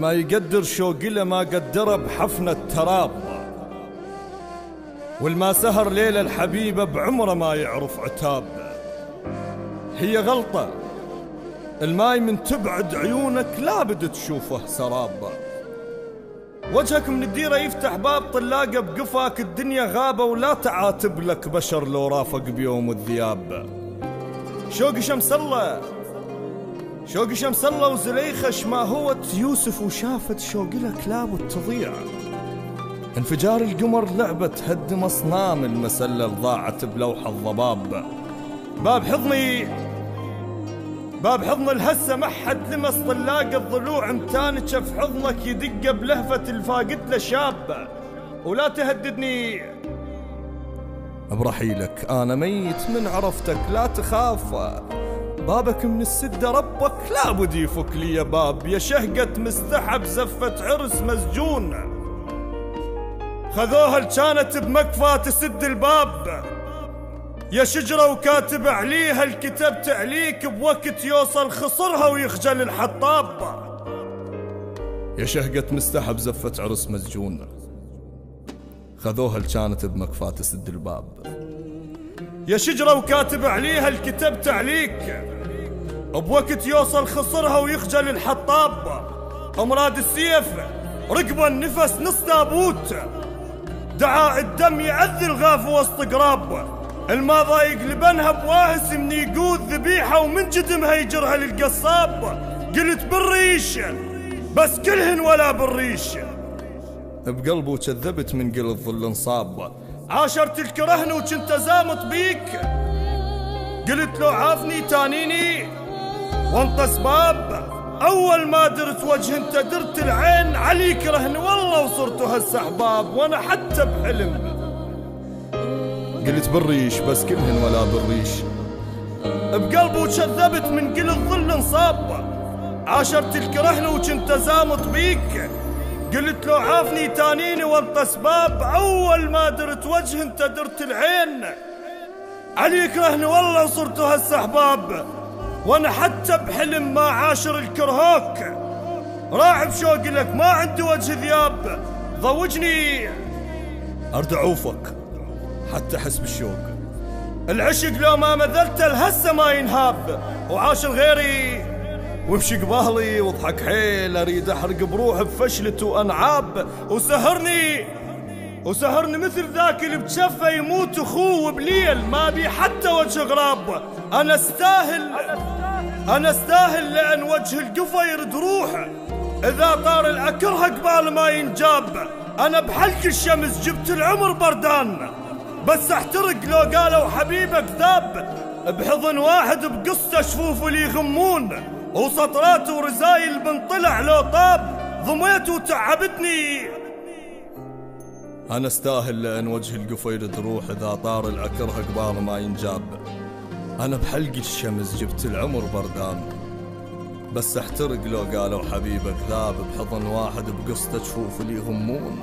الما يقدر شوقي له ما قدره بحفنة تراب، والما سهر ليلة الحبيبة بعمره ما يعرف عتاب. هي غلطة الماي من تبعد عيونك لابد تشوفه سراب، وجهك من الديرة يفتح باب طلاقة بقفاك الدنيا غابة، ولا تعاتب لك بشر لو رافق بيوم الذياب. شوقي شمس الله شوقي شمس الله وزليخش ما هوت يوسف، وشافت شوقي لك لابد تضيع. انفجار القمر لعبة تهدم أصنام المسلة ضاعت بلوح الضباب. باب حضن الهسة ما حد لمس طلاق الضلوع، متانجة في حضنك يدق بلهفة الفاقد له شاب. ولا تهددني برحيلك أنا ميت من عرفتك، لا تخاف بابك من السدة ربك لابد يفك لي يا باب. يا شهقة مستحب زفة عرس مسجون، خذوها كانت بمكفى تسد الباب. يا شجرة وكاتب عليها الكتاب تعليك بوقت يوصل خصرها ويخجل الحطاب. يا شهقة مستحب زفة عرس مسجون، خذوها كانت بمكفى تسد الباب. يا شجرة وكاتب عليها الكتاب تعليك بوقت يوصل خصرها ويخجل الحطاب. أمراض السيف رقبة النفس نص تابوت، دعاء الدم يعذي الغاف وسط قراب. الما ضايق لبنها بواهس من يقود ذبيحة، ومن جدمها يجرها للقصاب. قلت بالريش بس كلهن ولا بالريش، بقلبه كذبت من قل الظل انصاب. عاشرت الكرهن وكنت زامط بيك، قلت لو عافني تانيني وانت اسباب. اول ما درت وجه انت درت العين عليك رهن، والله وصرت هسه احباب. وانا حتى بحلم قلت بالريش بس كلهن ولا بالريش، بقلبه كذبت من قل الظل انصاب. عاشرت الكرهن وكنت زامط بيك، قلت لو عافني تانيني وانت اسباب. اول ما درت وجه انت درت العين عليك رهن، والله وصرت هسه احباب. وانا حتى بحلم ما عاشر الكرهوك، راعب شوقي لك ما عندي وجه ذياب. ضوجني ارد عوفك حتى احس بالشوق، العشق لو ما مذلت الهسه ما ينهاب. وعاشر غيري وامشي قبالي واضحك حيل، اريد احرق بروح بفشلته وانعاب. وسهرني مثل ذاك اللي بجفه يموت اخوه بليل، ما بي حتى وجه غراب. انا استاهل لان وجه القفا يرد روحه، اذا طار الاكره قبال ما ينجاب. انا بحلق الشمس جبت العمر بردان، بس احترق لو قالوا حبيبك ذاب. بحضن واحد بقصة شفوف اللي يغمون، وسطرات ورزايل بنطلع لو طاب. ضميت وتعبتني انا استاهل لان وجه القفا يرد روح، اذا طار العكره قبال ما ينجاب. انا بحلق الشمس جبت العمر بردان، بس احترق لو قالوا حبيبك ذاب. بحضن واحد بقصة شفوف اللي يغمون،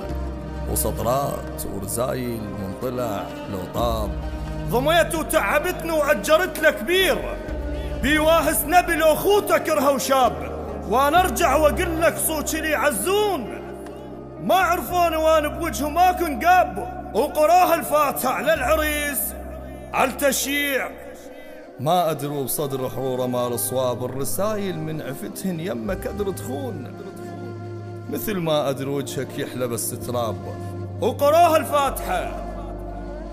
وسطرات ورزايل منطلع لو طاب. ضميت وتعبتني واجرت لك كبير، بيواهس نبي لو خوته كره وشاب. وانا ارجع واقول لك صوتي لي عزون، ما عرفوني وانا بوجههم ماكن قاب. وقراها الفاتحة على العريس على التشييع، ما ادروا بصدر حروره مال صواب. الرسايل من عفتهن يمك كدر تخون، مثل ما ادري وجهك يحلى بس تراب. وقراها الفاتحة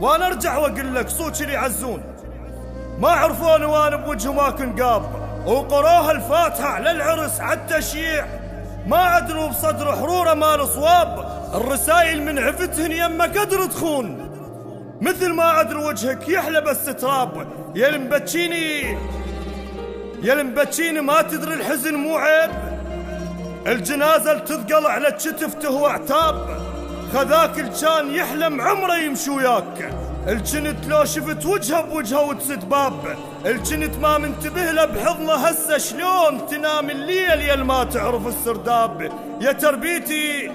وانا ارجع واقول لك صوتي لي عزون، ما عرفوني وانا بوجههم ماكن قاب. وقراها الفاتحة على العرس على التشييع، ما ادروا بصدر حروره مال صواب. الرسايل من عفتهن يمك قدر تخون، مثل ما ادري وجهك يحلى بس تراب. يا المبتشيني ما تدري الحزن مو عيب، الجنازة اللي تثقل على كتفته واعتاب. خذاك الجان يحلم عمره يمشي وياك، الجنت لو شفت وجهه بوجهه وتسد باب. الجنت ما منتبه له بحضنه هسه شلون تنام الليل يا ما تعرف السرداب. يا تربيتي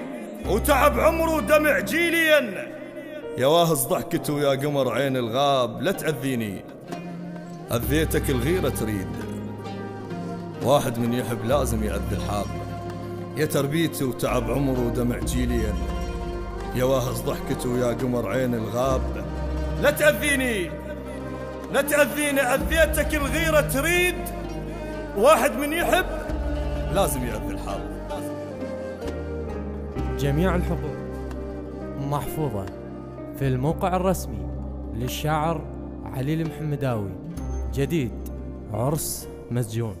وتعب عمره ودمع جيليا، يا واهز ضحكته ويا قمر عين الغاب. لا تأذيني أذيتك الغيرة تريد، واحد من يحب لازم يأذي الحاب. يا تربيته وتعب عمره ودمع جيلين، يا واهز ضحكته ويا قمر عين الغاب. لا تأذيني لا تأذيني، أذيتك الغيرة تريد، واحد من يحب لازم يأذي الحال. جميع الحقوق محفوظة في الموقع الرسمي للشاعر علي المحمداوي. جديد عرس مسجون.